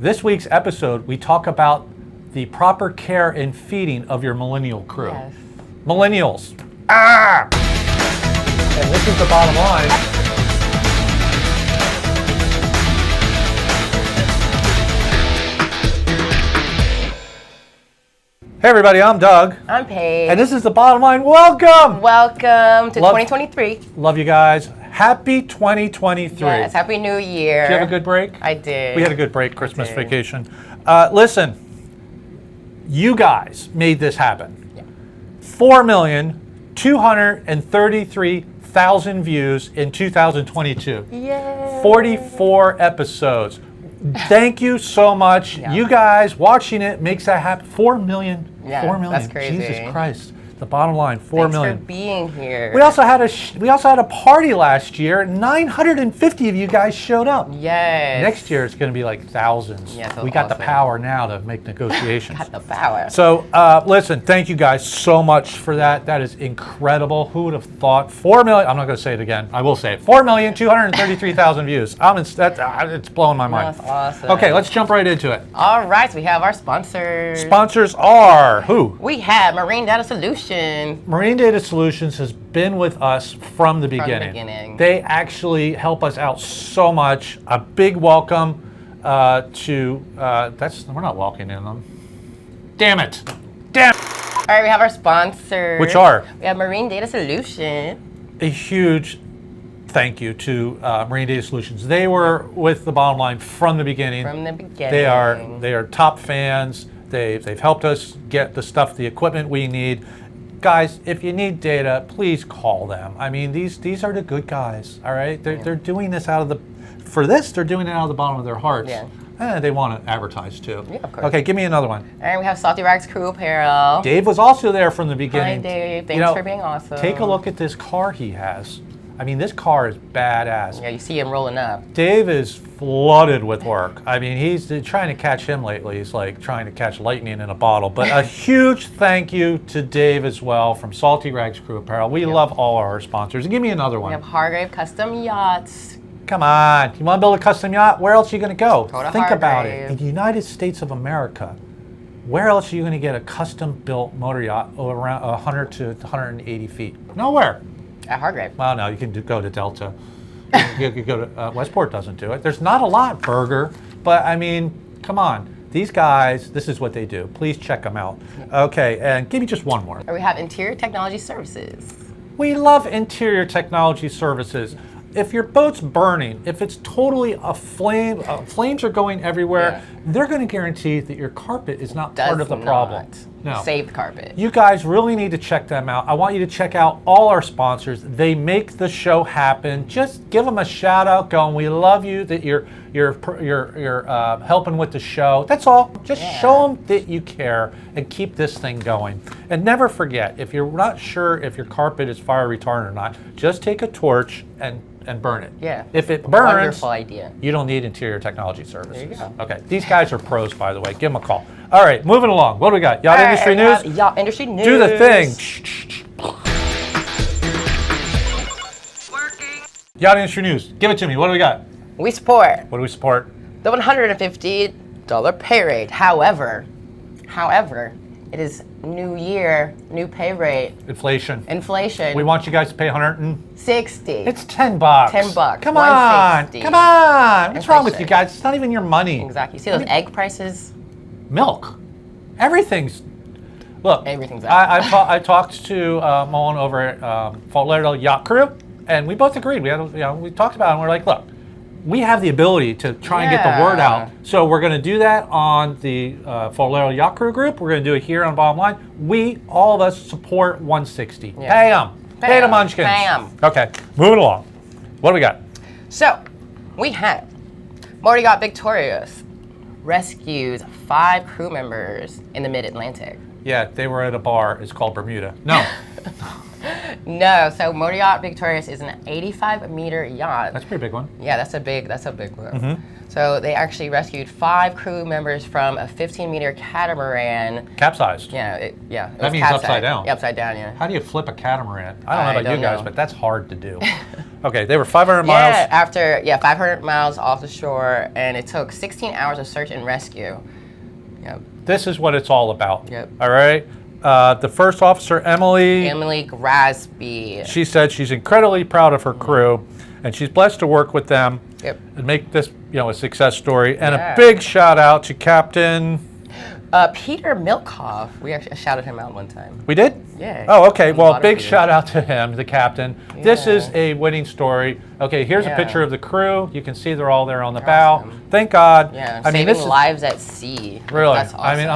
This week's episode, we talk about the proper care and feeding of your millennial crew. Yes. Millennials. Ah! And this is the bottom line. Hey everybody, I'm Doug. I'm Paige. And this is the bottom line. Welcome! Welcome to 2023. Love you guys. Happy 2023. Yes, Happy New Year. Did you have a good break? I did. We had a good break, Christmas vacation. Listen, you guys made this happen. Yeah. 4,233,000 views in 2022. Yay. 44 episodes. Thank you so much. Yeah. You guys watching it makes that happen. 4 million. Yeah, 4 million. that's crazy. Jesus Christ. The bottom line, 4 million. Thanks for being here. We also had a party last year. 950 of you guys showed up. Yes. Next year it's going to be like thousands. Yes, we got the awesome. power now to make negotiations. Got the power. So listen, thank you guys so much for that. That is incredible. Who would have thought? 4 million. I'm not going to say it again. I will say it. 4,233,000 views. It's blowing my mind. That's awesome. Okay, let's jump right into it. All right, so we have our sponsors. Sponsors are who? We have Marine Data Solutions. Marine Data Solutions has been with us from the beginning. They actually help us out so much. A big welcome to, we're not walking in them. Damn it. Damn it. All right, we have our sponsors. Which are? We have Marine Data Solutions. A huge thank you to Marine Data Solutions. They were with the bottom line from the beginning. From the beginning. They are top fans. They've helped us get the equipment we need. Guys, if you need data, please call them. I mean, these are the good guys, all right? They're doing this they're doing it out of the bottom of their hearts. Yeah. And they want to advertise too. Yeah, of course. Okay, give me another one. All right, we have Salty Rags Crew Apparel. Dave was also there from the beginning. Hi, Dave. Thanks for being awesome. Take a look at this car he has. I mean, this car is badass. Yeah, you see him rolling up. Dave is flooded with work. I mean, he's trying to catch him lately. He's like trying to catch lightning in a bottle. But a huge thank you to Dave as well from Salty Rags Crew Apparel. We love all our sponsors. And give me another one. We have Hargrave Custom Yachts. Come on. You want to build a custom yacht? Where else are you going to go? Go to Think about it. Hargrave. In the United States of America, where else are you going to get a custom built motor yacht around 100 to 180 feet? Nowhere. At Hargrave. Well, no, you can go to Delta. You could go to Westport. Doesn't do it. There's not a lot, Burger, but I mean, come on. These guys, this is what they do. Please check them out. Okay, and give me just one more. We have Interior Technology Services. We love Interior Technology Services. If your boat's burning, if it's totally aflame, flames are going everywhere, they're going to guarantee that your carpet is not part of the problem. No. Save the carpet. You guys really need to check them out. I want you to check out all our sponsors. They make the show happen. Just give them a shout out going, we love you, that you're helping with the show. That's all. Just show them that you care and keep this thing going. And never forget, if you're not sure if your carpet is fire retardant or not, just take a torch and burn it. Yeah. If it burns, wonderful idea. You don't need Interior Technology Services. There you go. Okay. These guys are pros, by the way. Give them a call. All right, moving along. What do we got? Yacht Industry News? Yacht Industry News. Do the thing. Working. Yacht Industry News. Give it to me. What do we got? We support What do we support? the $150 pay rate. However, it is new year, new pay rate. Inflation. Inflation. We want you guys to pay 60. It's $10. $10. Come on. 160. Come on. What's wrong with Inflation. you guys? It's not even your money. Exactly. You see those egg prices? Milk. Everything's. Look. Everything's up. I talked to Mullen over at Fort Lauderdale Yacht Crew, and we both agreed. We talked about it, and we're like, look, we have the ability to try and get the word out. So we're going to do that on the Fort Lauderdale Yacht Crew group. We're going to do it here on Bottom Line. All of us support 160. Yeah. Pay them. Pay the munchkins. Pay 'em. Okay, moving along. What do we got? So, we have Motor Yacht Victorious rescues 5 crew members in the Mid-Atlantic. Yeah, they were at a bar. It's called Bermuda. No. No, so Motor Yacht Victorious is an 85-meter yacht. That's a pretty big one. Yeah, that's a big one. Mm-hmm. So they actually rescued 5 crew members from a 15-meter catamaran. Capsized. Yeah, it That was means capsized. upside down. Yeah, upside down, yeah. How do you flip a catamaran? I don't know about you guys, but that's hard to do. Okay, they were 500 miles. Yeah, after 500 miles off the shore, and it took 16 hours of search and rescue. Yep. This is what it's all about. Yep. All right. The first officer, Emily Grasby. She said she's incredibly proud of her crew, and she's blessed to work with them and make this, a success story. And a big shout out to Captain Peter Milkoff. We actually shouted him out one time. We did? Yeah. Oh, okay. Well, big shout out to him, the captain. Yeah. This is a winning story. Okay, here's a picture of the crew. You can see they're all there on the bow. Thank God. Yeah, I mean, saving lives at sea. Really? That's awesome. I mean,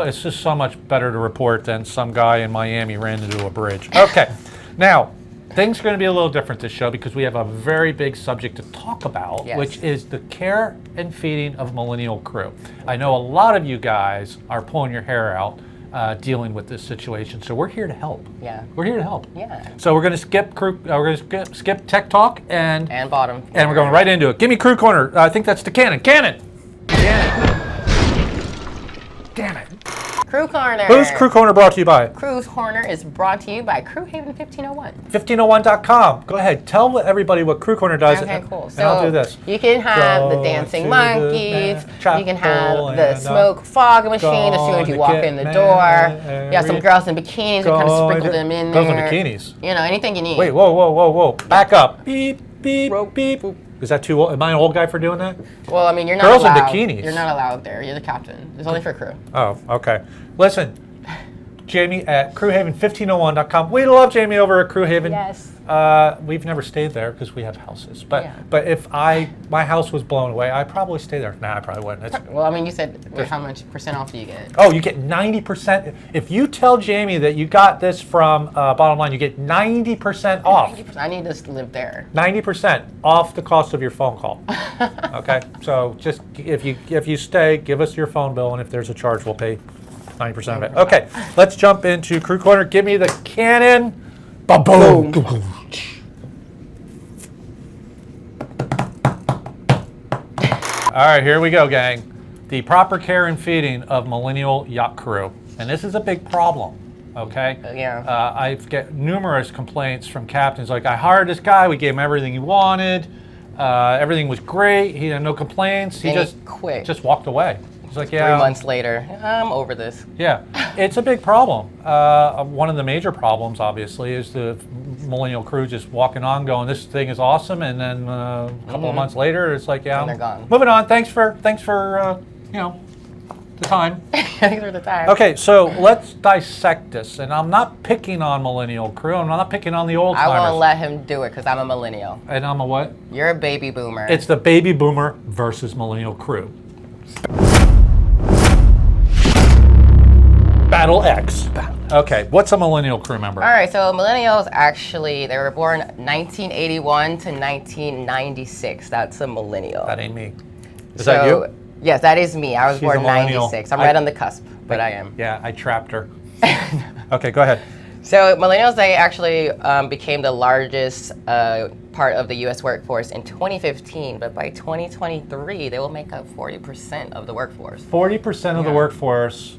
it's just so much better to report than some guy in Miami ran into a bridge. Okay, now, things are going to be a little different this show because we have a very big subject to talk about, which is the care and feeding of millennial crew. I know a lot of you guys are pulling your hair out dealing with this situation, so we're here to help. Yeah. We're here to help. Yeah. So we're going to skip crew. We're going to skip tech talk and bottom. And we're going right into it. Give me crew corner. I think that's the cannon. Cannon. Damn it. Crew Corner. Who's Crew Corner brought to you by? Crew Corner is brought to you by Crew Haven 1501. 1501.com. Go ahead. Tell everybody what Crew Corner does. Okay, cool. So I'll do this. You can have the dancing monkeys. You can have the smoke fog machine as soon as you walk in the door. You have some girls in bikinis. You kind of sprinkle them in there. Girls in bikinis. Anything you need. Wait, whoa. Back up. Beep, beep, beep. Is that too old? Am I an old guy for doing that? Well, I mean, you're not Girls allowed. in bikinis. You're not allowed there. You're the captain. It's only for crew. Oh, okay. Listen, Jamie at crewhaven1501.com. We love Jamie over at Crew Haven. Yes. We've never stayed there because we have houses. But if my house was blown away, I'd probably stay there. Nah, I probably wouldn't. Well, I mean, you said how much % off do you get? Oh, you get 90%. If you tell Jamie that you got this from Bottom Line, you get 90% off. 90%. I need to live there. 90% off the cost of your phone call. Okay, so just if you stay, give us your phone bill, and if there's a charge, we'll pay 90% of it. Okay, let's jump into Crew Corner. Give me the cannon. Ba-boom. All right, here we go, gang. The proper care and feeding of millennial yacht crew. And this is a big problem, okay? Yeah. I've get numerous complaints from captains like, I hired this guy, we gave him everything he wanted, everything was great, he had no complaints, he just quit. Just walked away. He's like, 3 months later, I'm over this. Yeah, it's a big problem. One of the major problems, obviously, is the millennial crew just walking on, going, "This thing is awesome," and then a couple of months later, it's like, "Yeah, and they're gone. Moving on. Thanks for the time." Thanks for the time. Okay, so let's dissect this. And I'm not picking on millennial crew. I'm not picking on the old timers. I won't let him do it because I'm a millennial. And I'm a what? You're a baby boomer. It's the baby boomer versus millennial crew. Battle X. Okay, what's a millennial crew member? All right, so millennials actually, they were born 1981 to 1996. That's a millennial. That ain't me. Is that you? Yes, that is me. I was She's born 96. I'm right on the cusp, but I am. Yeah, I trapped her. Okay, go ahead. So millennials, they actually became the largest part of the U.S. workforce in 2015, but by 2023, they will make up 40% of the workforce. 40% of the workforce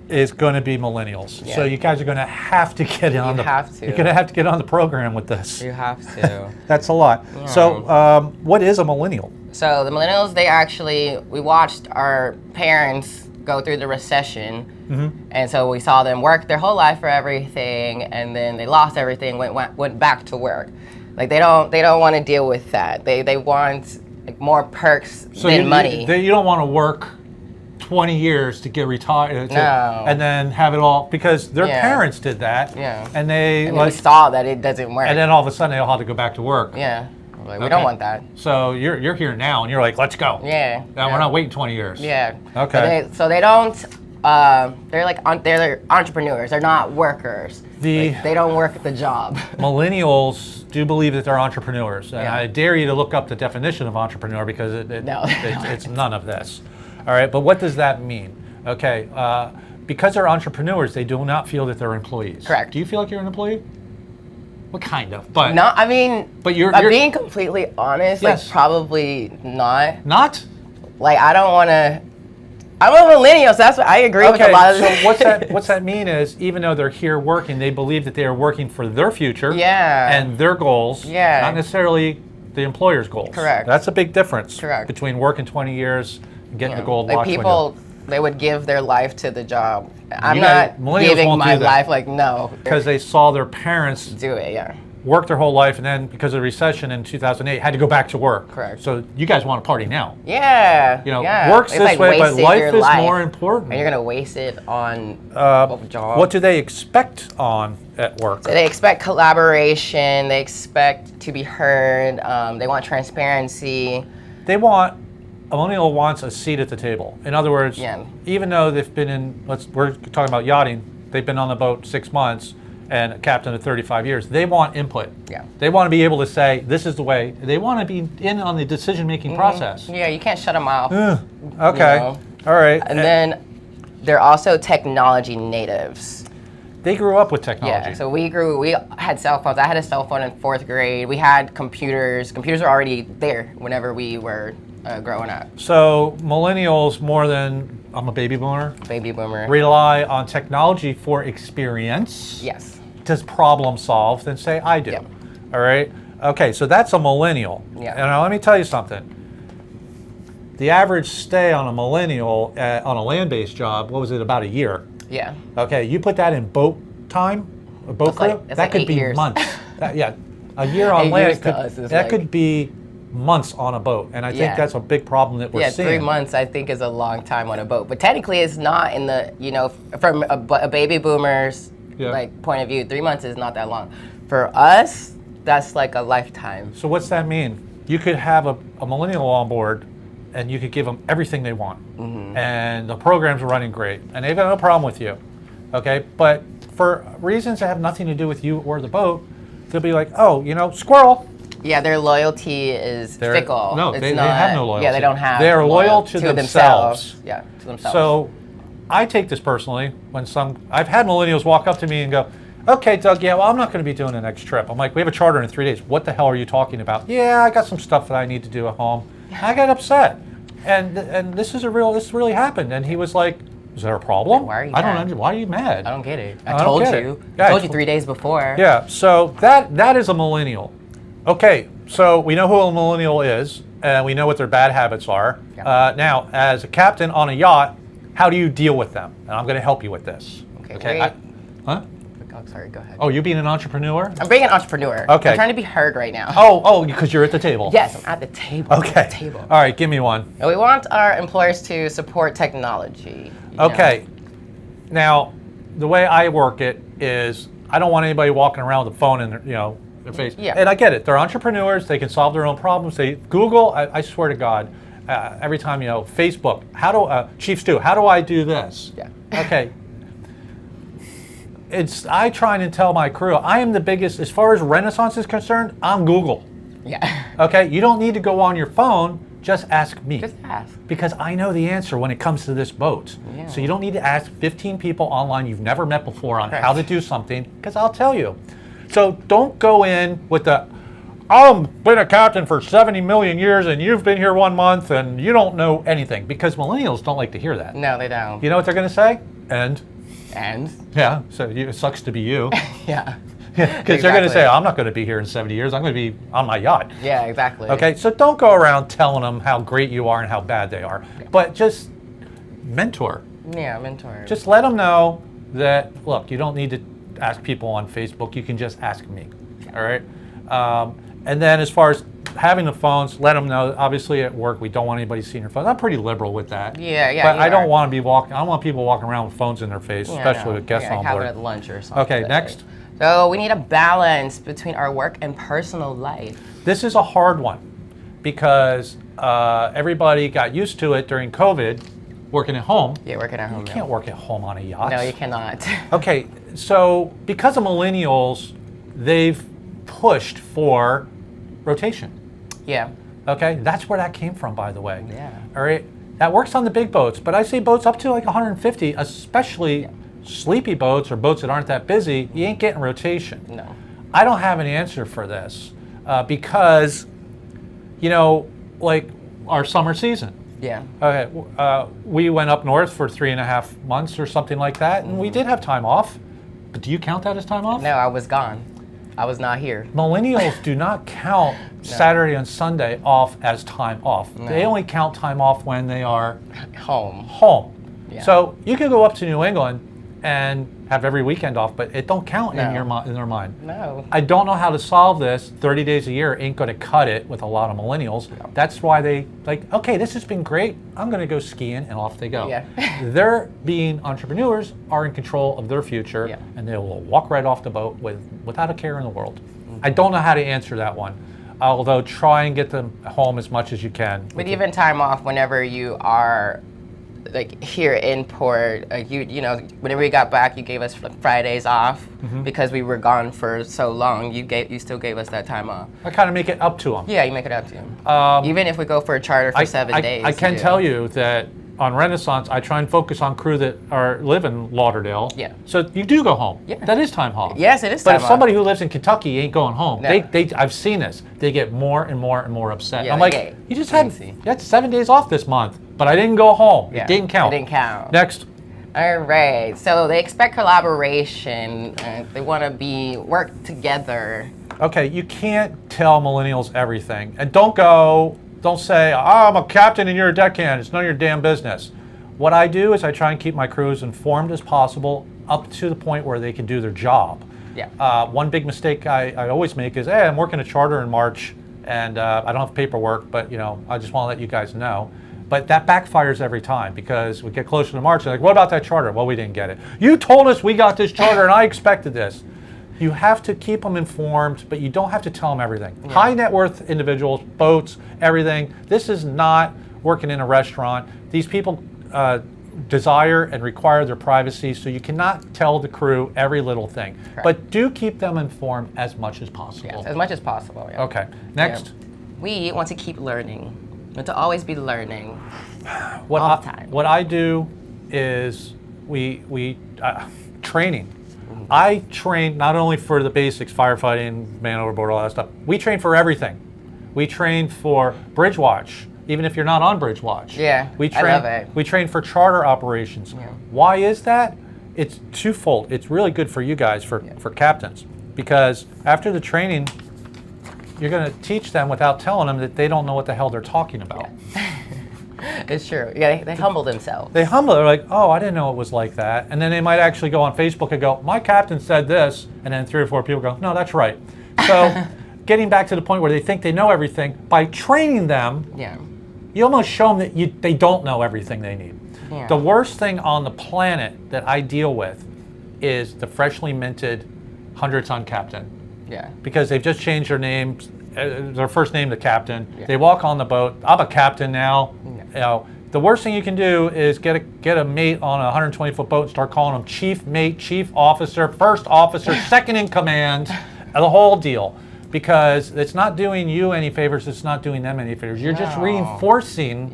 is going to be millennials. Yeah. So you guys are going to have to get on You're going to have to get on the program with this. You have to. That's a lot. Yeah. So what is a millennial? So the millennials, we watched our parents go through the recession, and so we saw them work their whole life for everything, and then they lost everything, went back to work. Like they don't want to deal with that. They want more perks than money. You don't want to work 20 years to get retired and then have it all, because their parents did that, and we saw that it doesn't work, and then all of a sudden they all had to go back to work. Like, we don't want that. So you're here now, and you're like, let's go. Now we're not waiting 20 years. Okay. So they don't. They're entrepreneurs. They're not workers. They don't work at the job. Millennials do believe that they're entrepreneurs, and I dare you to look up the definition of entrepreneur, because it's none of this. All right, but what does that mean? Okay, because they're entrepreneurs, they do not feel that they're employees. Correct. Do you feel like you're an employee? Well, kind of, but No, I mean, but you're being completely honest, Yes. like probably not. not. Like I don't want to. I'm a millennial, so that's what I agree with a lot of. So what's that mean is even though they're here working, they believe that they are working for their future Yeah. and their goals, Yeah. not necessarily the employer's goals. Correct. That's a big difference Correct. between working 20 years and getting Yeah. the gold Like watch. people, they would give their life to the job. I'm You guys- not millennials giving won't my do that. life. Like no, because they saw their parents do it. Yeah. work their whole life, and then because of the recession in 2008, had to go back to work. Correct. So you guys want to party now. Yeah. You know, yeah. works It's this like way, but wasting life your is life, more important. And you're gonna waste it on a job. What do they expect on at work? So they expect collaboration. They expect to be heard. They want transparency. A millennial wants a seat at the table. In other words, Yeah. even though they've been we're talking about yachting, they've been on the boat 6 months and a captain of 35 years, they want input. Yeah. They want to be able to say, this is the way. They want to be in on the decision-making process. Yeah, you can't shut them off. Okay, You know? all right. And then they're also technology natives. They grew up with technology. Yeah, so we had cell phones. I had a cell phone in 4th grade. We had computers. Computers were already there whenever we were growing up. So millennials, more than, I'm a baby boomer, Baby boomer. rely on technology for experience. Yes. To problem solve than say I do. Yep. All right. Okay, so that's a millennial. Yeah. And now let me tell you something. The average stay on a millennial on a land-based job, what was it, about a year? Yeah. Okay, you put that in boat time, a boat That's crew, like- that's that like could 8 be years. months. Yeah, a year on 8 land, years to us is that like- could be months on a boat. And I think Yeah. that's a big problem that we're Yeah, seeing. 3 months I think is a long time on a boat, but technically it's not in the from a baby boomer's Yeah. like point of view. 3 months is not that long. For us, that's like a lifetime. So what's that mean? You could have a millennial on board and you could give them everything they want. And the programs are running great. And they've got no problem with you. Okay? But for reasons that have nothing to do with you or the boat, they'll be like, oh, squirrel. Yeah, their loyalty is fickle. No, It's they not- have no loyalty. Yeah, they don't have. They are loyal to themselves. Yeah, to themselves. So I take this personally when I've had millennials walk up to me and go, okay, Doug, yeah, well, I'm not going to be doing the next trip. I'm like, we have a charter in 3 days. What the hell are you talking about? Yeah, I got some stuff that I need to do at home. I got upset. And this really happened. And he was like, is there a problem? Why are you I don't mad? understand. Why are you mad? I don't get it. I I don't told get it. you. Yeah, I told you 3 days before. Yeah, so that is a millennial. Okay, so we know who a millennial is, and we know what their bad habits are. Yeah. Now, as a captain on a yacht, how do you deal with them? And I'm going to help you with this. Okay, Huh? Oh, sorry, go ahead. Oh, you being an entrepreneur? I'm being an entrepreneur. Okay. I'm trying to be heard right now. Oh, because you're at the table. Yes, I'm at the table. I'm Okay. at the table. All right, give me one. And we want our employers to support technology. you Okay. Now, the way I work it is I don't want anybody walking around with a phone in their face. Yeah. And I get it. They're entrepreneurs. They can solve their own problems. Google, I swear to God, every time, Facebook, Chief Stew, how do I do this? Yeah. Okay. I try and tell my crew, I am the biggest, as far as Renaissance is concerned, I'm Google. Yeah. Okay? You don't need to go on your phone, just ask me. Just ask. Because I know the answer when it comes to this boat. Yeah. So you don't need to ask 15 people online you've never met before on Correct. how to do something, because I'll tell you. So don't go in with I've been a captain for 70 million years and you've been here 1 month and you don't know anything, because millennials don't like to hear that. No, they don't. You know what they're going to say? And? Yeah, so it sucks to be you. Yeah. Because they're going to say, I'm not going to be here in 70 years. I'm going to be on my yacht. Yeah, exactly. Okay, so don't go around telling them how great you are and how bad they are, but just mentor. Yeah, mentor. Just let them know that, look, you don't need to ask people on Facebook. You can just ask me, all right? And then as far as having the phones, let them know, obviously at work, we don't want anybody seeing your phones. I'm pretty liberal with that. Yeah, yeah. But you I don't are. want to be I don't want people walking around with phones in their face, Yeah, especially no. with guests Yeah, on have board. it at lunch or something. Okay, next. So we need a balance between our work and personal life. This is a hard one because everybody got used to it during COVID, working at home. Yeah, working at home. You can't work at home on a yacht. No, you cannot. Okay, so because of millennials, they've pushed for rotation. Yeah. Okay, that's where that came from, by the way. Yeah. All right, that works on the big boats, but I say boats up to like 150, especially sleepy boats or boats that aren't that busy, you ain't getting rotation. No. I don't have an answer for this because, like our summer season. Yeah. Okay, we went up north for 3.5 months or something like that, and we did have time off. But do you count that as time off? No, I was gone. I was not here. Millennials do not count Saturday and Sunday off as time off. No. They only count time off when they are home. Yeah. So you could go up to New England and have every weekend off, but it don't count in their mind. No. I don't know how to solve this. 30 days a year ain't going to cut it with a lot of millennials. No. That's why they okay, this has been great. I'm going to go skiing, and off they go. Yeah. They're being entrepreneurs, are in control of their future, and they will walk right off the boat without a care in the world. Mm-hmm. I don't know how to answer that one. Although try and get them home as much as you can. But even time off whenever you are like here in port, whenever we got back, you gave us Fridays off because we were gone for so long. You still gave us that time off. I kind of make it up to them. Yeah, you make it up to them. Even if we go for a charter for 7 days. I can tell you that on Renaissance, I try and focus on crew that live in Lauderdale. Yeah. So you do go home. Yeah. That is time off. Yes, it is time off. But if somebody who lives in Kentucky ain't going home, No. I've seen this. They get more and more and more upset. Yeah, I'm like, you just had 7 days off this month, but I didn't go home. Yeah, it didn't count. It didn't count. Next. All right. So they expect collaboration. They want to work together. Okay, you can't tell millennials everything. And don't say, I'm a captain and you're a deckhand. It's none of your damn business. What I do is I try and keep my crew as informed as possible up to the point where they can do their job. Yeah. One big mistake I always make is, hey, I'm working a charter in March and I don't have paperwork, but I just want to let you guys know. But that backfires every time because we get closer to March, they're like, what about that charter? Well, we didn't get it. You told us we got this charter and I expected this. You have to keep them informed, but you don't have to tell them everything. Yeah. High net worth individuals, boats, everything. This is not working in a restaurant. These people desire and require their privacy, so you cannot tell the crew every little thing. Correct. But do keep them informed as much as possible. Yes, as much as possible. Yeah. Okay, next. Yeah. We want to keep learning. We want to always be learning all the time. What I do is we training. I train not only for the basics, firefighting, man overboard, all that stuff. We train for everything. We train for bridge watch, even if you're not on bridge watch. Yeah, I love it. We train for charter operations. Yeah. Why is that? It's twofold. It's really good for you guys, for captains, because after the training, you're going to teach them without telling them that they don't know what the hell they're talking about. Yeah. It's true. Yeah, they humble themselves. They're like, oh, I didn't know it was like that. And then they might actually go on Facebook and go, my captain said this. And then 3 or 4 people go, no, that's right. So getting back to the point where they think they know everything, by training them, you almost show them that they don't know everything they need. Yeah. The worst thing on the planet that I deal with is the freshly minted 100-ton captain. Yeah. Because they've just changed their names, their first name to captain. Yeah. They walk on the boat. I'm a captain now. Yeah. The worst thing you can do is get a mate on a 120-foot boat and start calling them chief mate, chief officer, first officer, second in command, the whole deal. Because it's not doing you any favors. It's not doing them any favors. You're just reinforcing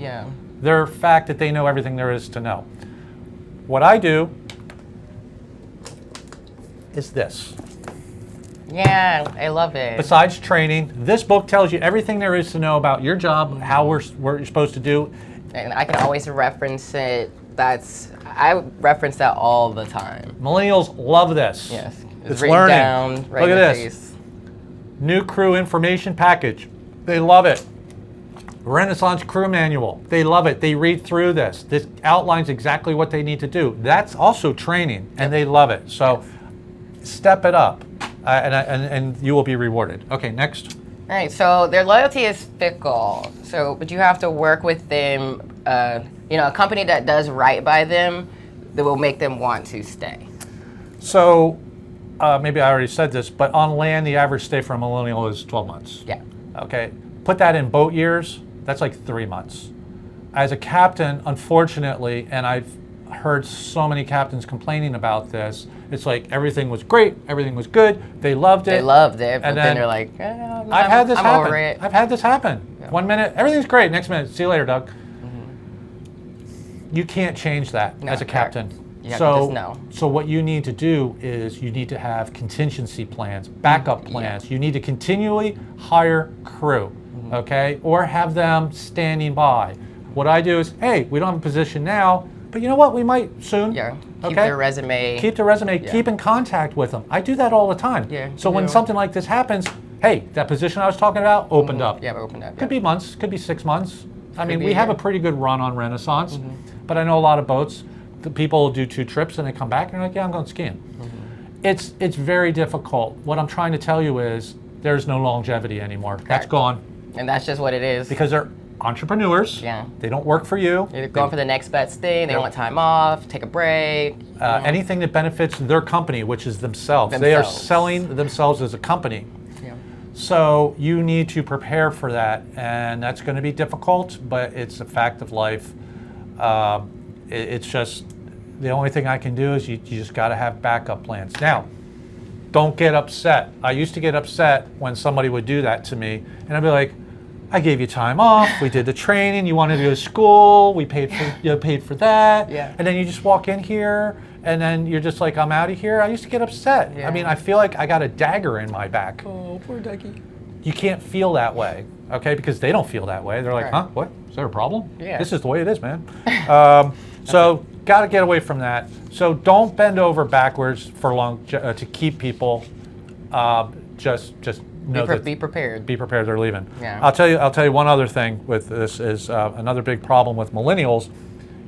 their fact that they know everything there is to know. What I do is this. Yeah, I love it. Besides training, this book tells you everything there is to know about your job, how we're supposed to do. And I can always reference it. I reference that all the time. Millennials love this. Yes. It's learning. Down, right. Look at this. New crew information package. They love it. Renaissance crew manual. They love it. They read through this. This outlines exactly what they need to do. That's also training, and they love it. So step it up. And you will be rewarded. Okay, next. All right, so their loyalty is fickle. But you have to work with them, a company that does right by them that will make them want to stay. So maybe I already said this, but on land, the average stay for a millennial is 12 months. Yeah. Okay, put that in boat years, that's like 3 months. As a captain, unfortunately, and I've heard so many captains complaining about this, it's like everything was great, everything was good, they loved it. But and then they're like, I'm over it. I've had this happen. Yeah. 1 minute, everything's great, next minute, see you later, Doug. Mm-hmm. You can't change that as a captain. You have to just know. So what you need to do is you need to have contingency plans, backup plans. You need to continually hire crew, okay? Or have them standing by. What I do is, hey, we don't have a position now, but you know what? We might soon. Yeah. Keep Okay? their resume. Keep the resume. Yeah. Keep in contact with them. I do that all the time. Yeah, So you when do. something like this happens, hey, that position I was talking about opened up. Yeah, open up. Could be months, could be 6 months. I mean, be we a have a year. pretty good run on Renaissance, but I know a lot of boats, the people do 2 trips and they come back and they're like, yeah, I'm going skiing. It's very difficult. What I'm trying to tell you is there's no longevity anymore. That's Correct. gone And that's just what it is. because they're entrepreneurs. Yeah. They don't work for you. They're going for the next best thing. They don't want time off, take a break. Anything that benefits their company, which is themselves. They are Themselves. selling themselves as a company. Yeah. So you need to prepare for that, and that's going to be difficult, but it's a fact of life. It's just the only thing I can do is you just got to have backup plans. Now, don't get upset. I used to get upset when somebody would do that to me, and I'd be like, I gave you time off. We did the training. You wanted to go to school. We paid for that. Yeah. And then you just walk in here, and then you're just like, I'm out of here. I used to get upset. Yeah. I mean, I feel like I got a dagger in my back. Oh, poor Ducky. You can't feel that way, okay? Because they don't feel that way. They're like, Right. huh? What? Is there a problem? Yeah. This is the way it is, man. So got to get away from that. So don't bend over backwards for long to keep people. Just know that. Be prepared. Be prepared. They're leaving. Yeah. I'll tell you one other thing with this is another big problem with millennials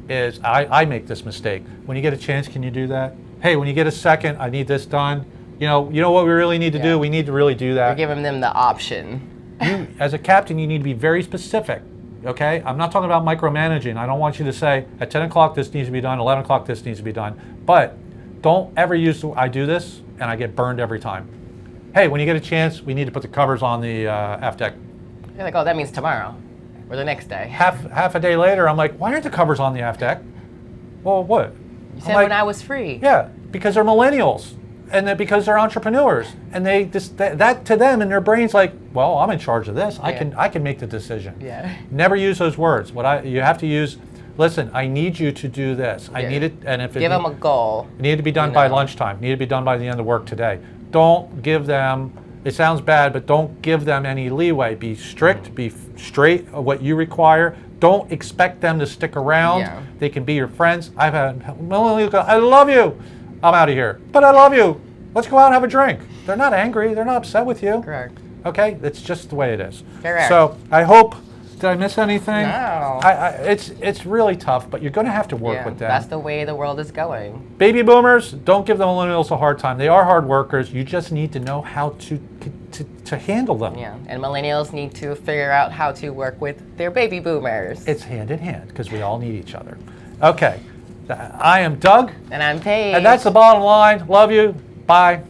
is I make this mistake. When you get a chance, can you do that? Hey, when you get a second, I need this done. You know what we really need to do? We need to really do that. We're giving them the option. You, as a captain, you need to be very specific, okay? I'm not talking about micromanaging. I don't want you to say, at 10 o'clock this needs to be done, 11 o'clock this needs to be done. But don't ever use, I do this, and I get burned every time. Hey, when you get a chance, we need to put the covers on the aft deck. You're like, oh, that means tomorrow or the next day. Half a day later, I'm like, why aren't the covers on the aft deck? Well, what? You said when I was free. Yeah, because they're millennials. And because they're entrepreneurs, and that to them in their brains like, well, I'm in charge of this. I can make the decision. Yeah. Never use those words. You have to use. Listen, I need you to do this. I need it, and if Give them a goal. it needed to be done by lunchtime. Needed to be done by the end of work today. Don't give them. It sounds bad, but don't give them any leeway. Be strict. Be straight. What you require. Don't expect them to stick around. Yeah. They can be your friends. I've had millennials go, I love you. I'm out of here. But I love you. Let's go out and have a drink. They're not angry. They're not upset with you. Correct. Okay? It's just the way it is. Correct. So I hope, did I miss anything? No. It's really tough, but you're going to have to work with them. That's the way the world is going. Baby boomers, don't give the millennials a hard time. They are hard workers. You just need to know how to handle them. Yeah. And millennials need to figure out how to work with their baby boomers. It's hand in hand because we all need each other. Okay. I am Doug. And I'm Paige. And that's the bottom line. Love you. Bye.